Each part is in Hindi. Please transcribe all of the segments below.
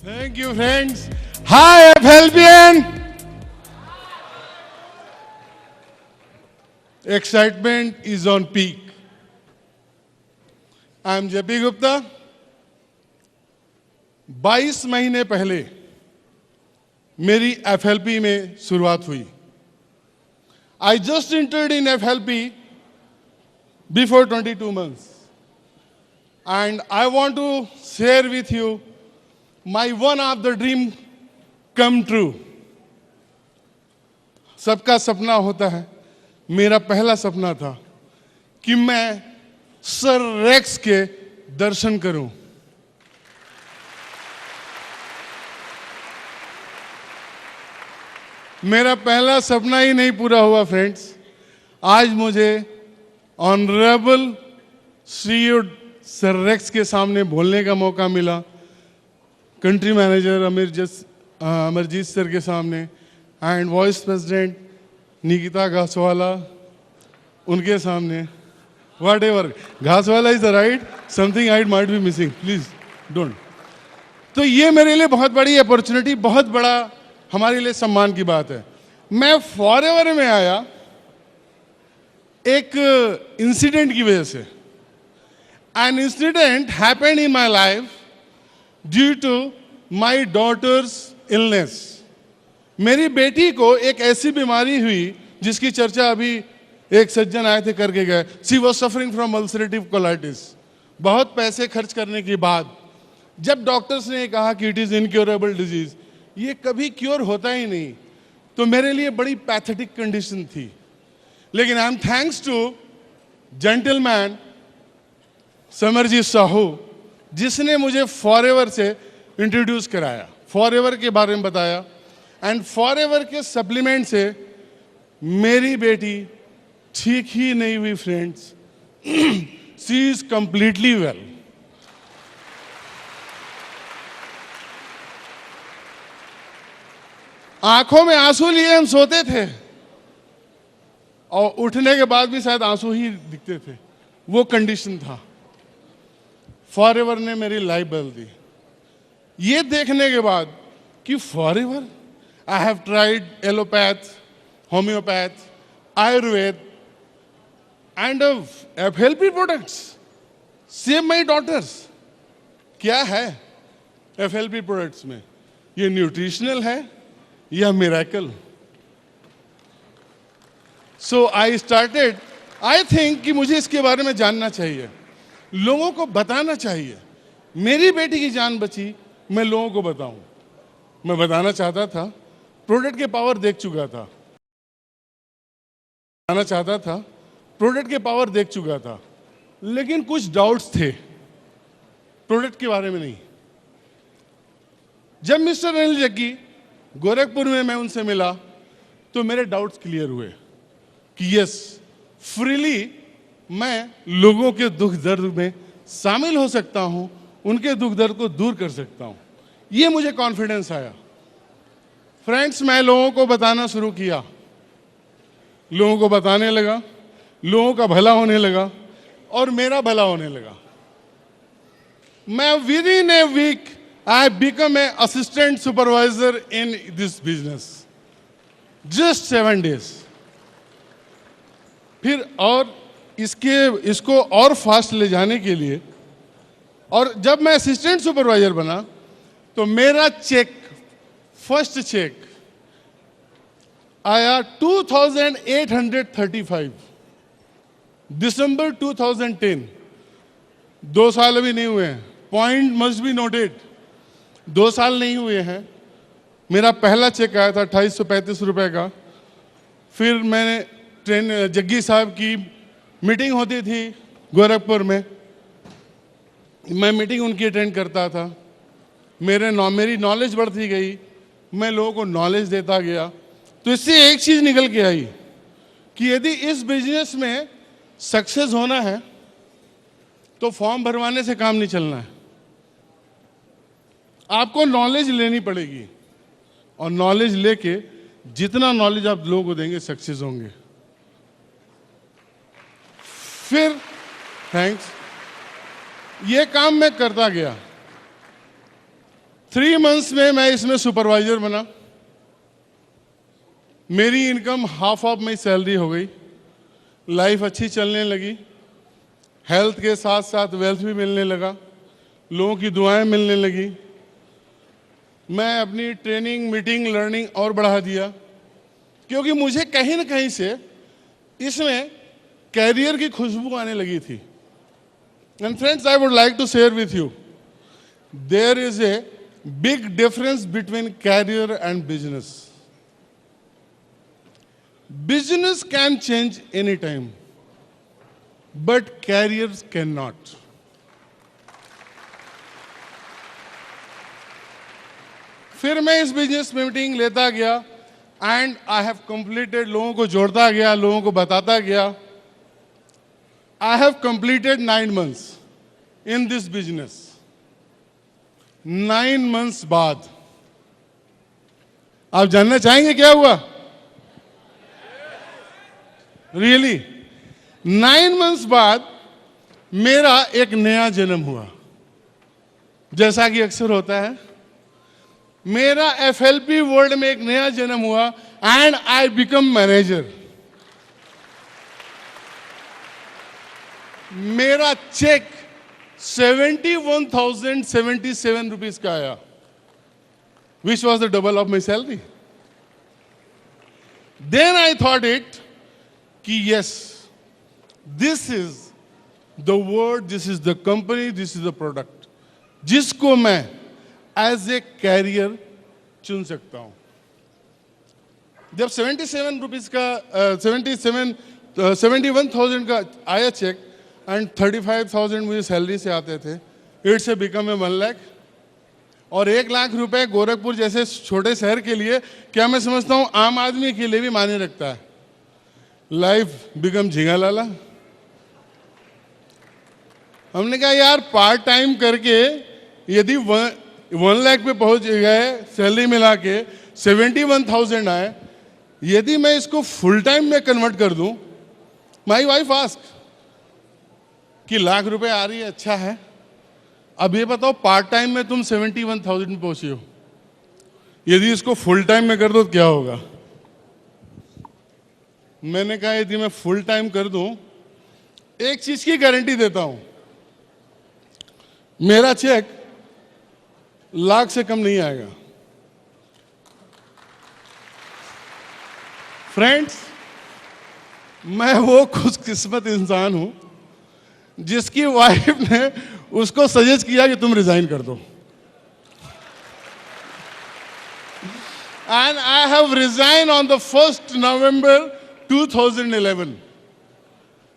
Thank you, friends. Hi, FLPN. Excitement is on peak. I am JP Gupta. 22 महीने पहले मेरी FLP में शुरुआत हुई. I just entered in FLP before 22 months. And I want to share with you my one of the dream come true. सबका सपना होता है. मेरा पहला सपना था कि मैं सर रेक्स के दर्शन करूं. मेरा पहला सपना ही नहीं पूरा हुआ फ्रेंड्स. आज मुझे ऑनरेबल सीईओ सर रेक्स के सामने बोलने का मौका मिला. कंट्री मैनेजर अमरजीत सर के सामने and vice president Nikita Ghaswala उनके सामने. Whatever Ghaswala is the right, something I might be missing, please don't. तो ये मेरे लिए बहुत बड़ी अपॉर्चुनिटी, बहुत बड़ा हमारे लिए सम्मान की बात है. मैं फॉरएवर में आया एक इंसिडेंट की वजह से. An incident happened in my life due to my daughter's illness. मेरी बेटी को एक ऐसी बीमारी हुई जिसकी चर्चा अभी एक सज्जन आए थे करके गए. She was suffering from ulcerative colitis. बहुत पैसे खर्च करने के बाद जब डॉक्टर्स ने कहा कि इट इज इनक्योरेबल डिजीज, ये कभी क्योर होता ही नहीं, तो मेरे लिए बड़ी पैथेटिक कंडीशन थी. लेकिन I am thanks to gentleman Samarjeet Sahu जिसने मुझे फॉरएवर से इंट्रोड्यूस कराया, फॉरएवर के बारे में बताया. एंड फॉरएवर के सप्लीमेंट से मेरी बेटी ठीक ही नहीं हुई friends. She is completely well. आंखों में आंसू लिए हम सोते थे और उठने के बाद भी शायद आंसू ही दिखते थे. वो कंडीशन था. फॉरएवर ने मेरी लाइफ बदल दी. ये देखने के बाद कि forever, I have tried allopath, homeopath, Ayurveda and FLP products save my daughters. क्या है FLP प्रोडक्ट्स में? ये न्यूट्रिशनल है या miracle? So I started, I think कि मुझे इसके बारे में जानना चाहिए, लोगों को बताना चाहिए. मेरी बेटी की जान बची, मैं लोगों को बताऊं. मैं बताना चाहता था, प्रोडक्ट के पावर देख चुका था. बताना चाहता था, प्रोडक्ट के पावर देख चुका था, लेकिन कुछ डाउट्स थे प्रोडक्ट के बारे में नहीं. जब मिस्टर अनिल जग्गी गोरखपुर में मैं उनसे मिला तो मेरे डाउट्स क्लियर हुए कि यस, फ्रीली मैं लोगों के दुख दर्द में शामिल हो सकता हूं, उनके दुख दर्द को दूर कर सकता हूं. ये मुझे कॉन्फिडेंस आया. फ्रेंड्स, मैं लोगों को बताना शुरू किया, लोगों को बताने लगा, लोगों का भला होने लगा और मेरा भला होने लगा. मैं within a week I become a assistant supervisor in this business. Just 7 days. फिर और इसको और फास्ट ले जाने के लिए, और जब मैं असिस्टेंट सुपरवाइजर बना तो मेरा चेक, फर्स्ट चेक आया 2835 दिसंबर 2010. 2 साल अभी नहीं हुए हैं. पॉइंट मस्ट बी नोटेड, 2 साल नहीं हुए हैं. मेरा पहला चेक आया था 2835 रुपए का. फिर मैंने जग्गी साहब की मीटिंग होती थी गोरखपुर में, मैं मीटिंग उनकी अटेंड करता था. मेरी नॉलेज बढ़ती गई, मैं लोगों को नॉलेज देता गया. तो इससे एक चीज निकल के आई कि यदि इस बिजनेस में सक्सेस होना है तो फॉर्म भरवाने से काम नहीं चलना है. आपको नॉलेज लेनी पड़ेगी और नॉलेज लेके जितना नॉलेज आप लोगों को देंगे सक्सेस होंगे. फिर थैंक्स, ये काम मैं करता गया. 3 मंथ्स में मैं इसमें सुपरवाइजर बना। मेरी income half of my salary हो गई। लाइफ अच्छी चलने लगी। हेल्थ के साथ साथ वेल्थ भी मिलने लगा। लोगों की दुआएं मिलने लगी। मैं अपनी ट्रेनिंग, मीटिंग, लर्निंग और बढ़ा दिया, क्योंकि मुझे कहीं ना कहीं से इसमें कैरियर की खुशबू आने लगी थी। And friends, I would like to share with you, there is a big difference between career and business. Business can change any time, but career can not. फिर मैं इस बिजनेस मीटिंग लेता गया एंड आई हैव कंप्लीटेड, लोगों को जोड़ता गया, लोगों को बताता गया। I have completed 9 months in this business. 9 months बाद आप जानना चाहेंगे क्या हुआ? रियली 9 months बाद मेरा एक नया जन्म हुआ। जैसा कि अक्सर होता है, मेरा एफएलपी वर्ल्ड में एक नया जन्म हुआ एंड आई बिकम मैनेजर। मेरा चेक 71,077 रुपीज का आया, which was the double of my salary. Then I thought it कि yes, this is the word, this is the company, this is the product जिसको मैं एज ए कैरियर चुन सकता हूं। जब 77 रुपीज का 71,000 का आया चेक एंड 35,000 मुझे सैलरी से आते थे, it's a become a 1 lakh. और 1 लाख रुपए गोरखपुर जैसे छोटे शहर के लिए, क्या मैं समझता हूं आम आदमी के लिए भी मायने रखता है। लाइफ बिकम झिंगा लाला। हमने कहा यार, पार्ट टाइम करके यदि 1 लाख पे पहुंच गए, सैलरी मिला के 71,000 आए, यदि मैं इसको फुल टाइम में कन्वर्ट कर दूं, माई वाइफ आस्क कि लाख रुपए आ रही है, अच्छा है, अब ये बताओ पार्ट टाइम में तुम 71,000 में पहुंचे हो, यदि इसको फुल टाइम में कर दो तो क्या होगा? मैंने कहा यदि मैं फुल टाइम कर दूं, एक चीज की गारंटी देता हूं, मेरा चेक लाख से कम नहीं आएगा। फ्रेंड्स, मैं वो खुशकिस्मत इंसान हूं जिसकी वाइफ ने उसको सजेस्ट किया कि तुम रिजाइन कर दो। And I have resign on the 1st November 2011,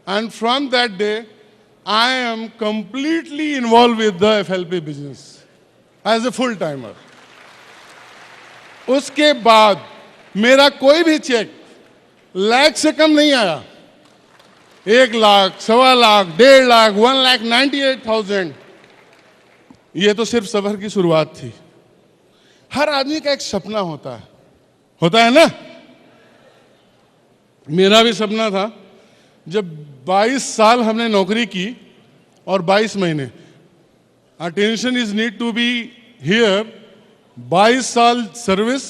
and from that day I am completely involved with the FLP business as a full timer. उसके बाद मेरा कोई भी चेक लाख से कम नहीं आया। 1 लाख, 1.25 लाख, 1.5 लाख, 1,98,000। ये तो सिर्फ सफर की शुरुआत थी। हर आदमी का एक सपना होता है ना? मेरा भी सपना था। जब 22 साल हमने नौकरी की और 22 महीने, attention is need to be here, 22 साल service,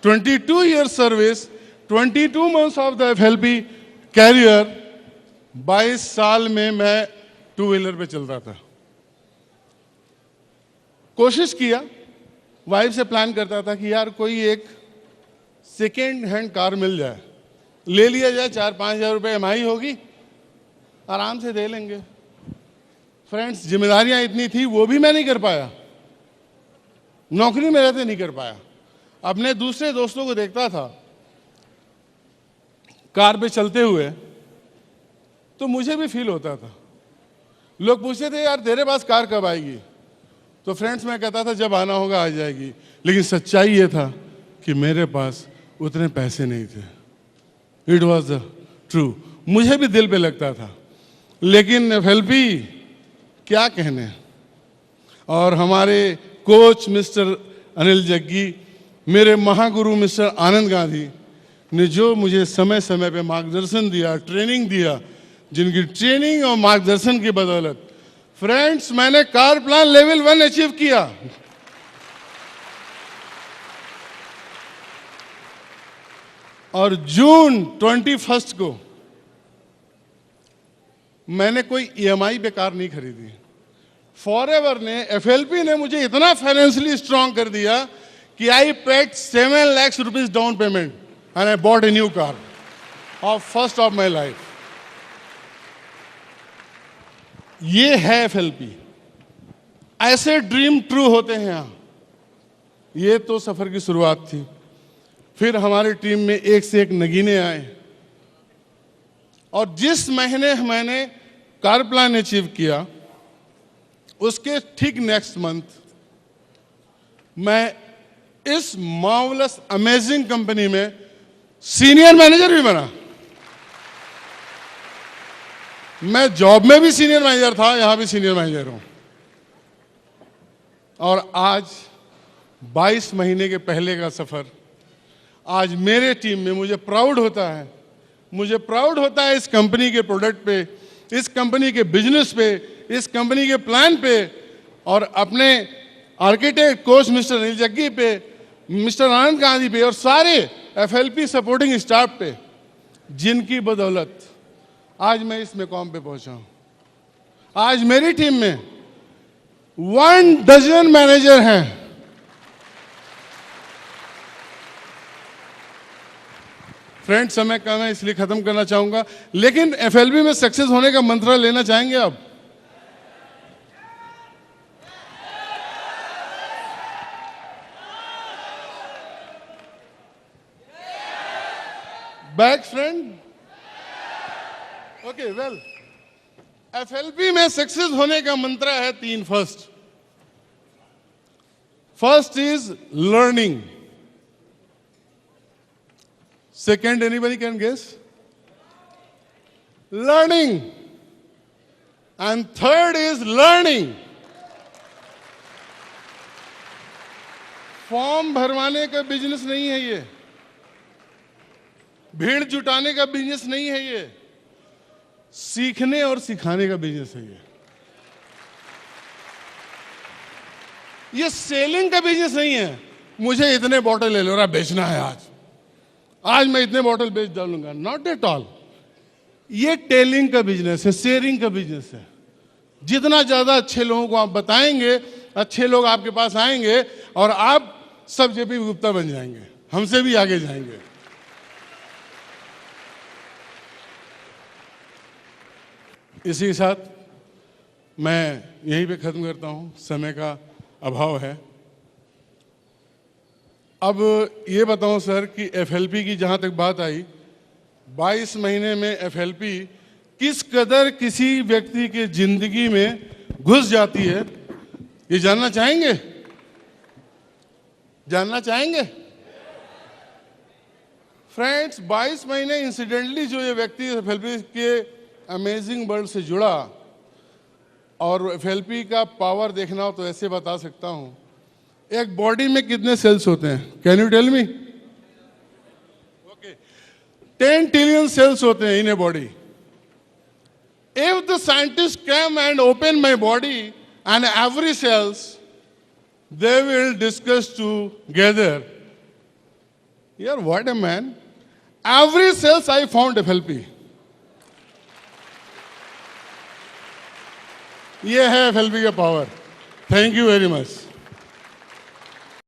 22 years service, 22 months of the FLP career, 22 साल में मैं 2 व्हीलर पे चलता था। कोशिश किया, वाइफ से प्लान करता था कि यार कोई एक सेकेंड हैंड कार मिल जाए, ले लिया जाए, 4-5 हज़ार रुपये EMI होगी, आराम से दे लेंगे। फ्रेंड्स, जिम्मेदारियां इतनी थी, वो भी मैं नहीं कर पाया, नौकरी में रहते नहीं कर पाया। अपने दूसरे दोस्तों को देखता था कार पे चलते हुए, तो मुझे भी फील होता था। लोग पूछते थे यार तेरे पास कार कब आएगी? तो फ्रेंड्स, मैं कहता था जब आना होगा आ जाएगी। लेकिन सच्चाई ये था कि मेरे पास उतने पैसे नहीं थे। It was the true. मुझे भी दिल पे लगता था, लेकिन FLP क्या कहने। और हमारे कोच मिस्टर अनिल जग्गी, मेरे महागुरु मिस्टर आनंद गांधी ने जो मुझे समय समय पे मार्गदर्शन दिया, ट्रेनिंग दिया, जिनकी ट्रेनिंग और मार्गदर्शन की बदौलत फ्रेंड्स मैंने कार प्लान लेवल 1 अचीव किया। और जून 21 को मैंने कोई ईएमआई बेकार नहीं खरीदी। फॉरएवर ने, एफएलपी ने मुझे इतना फाइनेंशियली स्ट्रांग कर दिया कि I paid 7 lakhs rupees down payment and I bought a new car of first of my life. ये है एफएलपी। ऐसे ड्रीम ट्रू होते हैं यहाँ। ये तो सफर की शुरुआत थी। फिर हमारी टीम में एक से एक नगीने आए और जिस महीने मैंने कार प्लान अचीव किया उसके ठीक नेक्स्ट मंथ मैं इस मार्वलस अमेजिंग कंपनी में सीनियर मैनेजर भी बना। मैं जॉब में भी सीनियर मैनेजर था, यहां भी सीनियर मैनेजर हूं। और आज 22 महीने के पहले का सफर, आज मेरे टीम में मुझे प्राउड होता है। मुझे प्राउड होता है इस कंपनी के प्रोडक्ट पे, इस कंपनी के बिजनेस पे, इस कंपनी के प्लान पे और अपने architect coach mister Anil Jaggi पे, मिस्टर आनंद गांधी पे और सारे एफएलपी सपोर्टिंग स्टाफ पे, जिनकी बदौलत आज मैं इस मुकाम पे पहुंचा हूं। आज मेरी टीम में 12 मैनेजर हैं। फ्रेंड्स, समय कम है इसलिए खत्म करना चाहूंगा, लेकिन एफएलबी में सक्सेस होने का मंत्र लेना चाहेंगे आप? Back friend? ओके, वेल, एफएलबी में सक्सेस होने का मंत्र है 3 first. First is learning. Second, anybody can guess? Learning. And third is learning. Form भरवाने का बिजनेस नहीं है ये, भीड़ जुटाने का बिजनेस नहीं है ये, सीखने और सिखाने का बिजनेस है ये सेलिंग का बिजनेस नहीं है। मुझे इतने बॉटल ले लो रहा बेचना है आज मैं इतने बॉटल बेच डालूंगा, नॉट एट ऑल। ये टेलिंग का बिजनेस है, शेयरिंग का बिजनेस है। जितना ज्यादा अच्छे लोगों को आप बताएंगे, अच्छे लोग आपके पास आएंगे और आप सब जेपी गुप्ता बन जाएंगे, हमसे भी आगे जाएंगे। इसी के साथ मैं यहीं पे खत्म करता हूं, समय का अभाव है। अब ये बताऊं सर कि एफएलपी की जहां तक बात आई, 22 महीने में एफएलपी किस कदर किसी व्यक्ति के जिंदगी में घुस जाती है, ये जानना चाहेंगे? जानना चाहेंगे? फ्रेंड्स, 22 महीने इंसिडेंटली जो ये व्यक्ति एफएलपी के अमेजिंग वर्ल्ड से जुड़ा, और एफएलपी का पावर देखना हो तो ऐसे बता सकता हूं। एक बॉडी में कितने सेल्स होते हैं? Can you tell me? Okay, 10 trillion cells होते हैं in a body. If the scientist come and open my body and every cells, they will discuss together, यार what a man, every cells I found FLP. ये है एफएलपी का power. Thank you very much.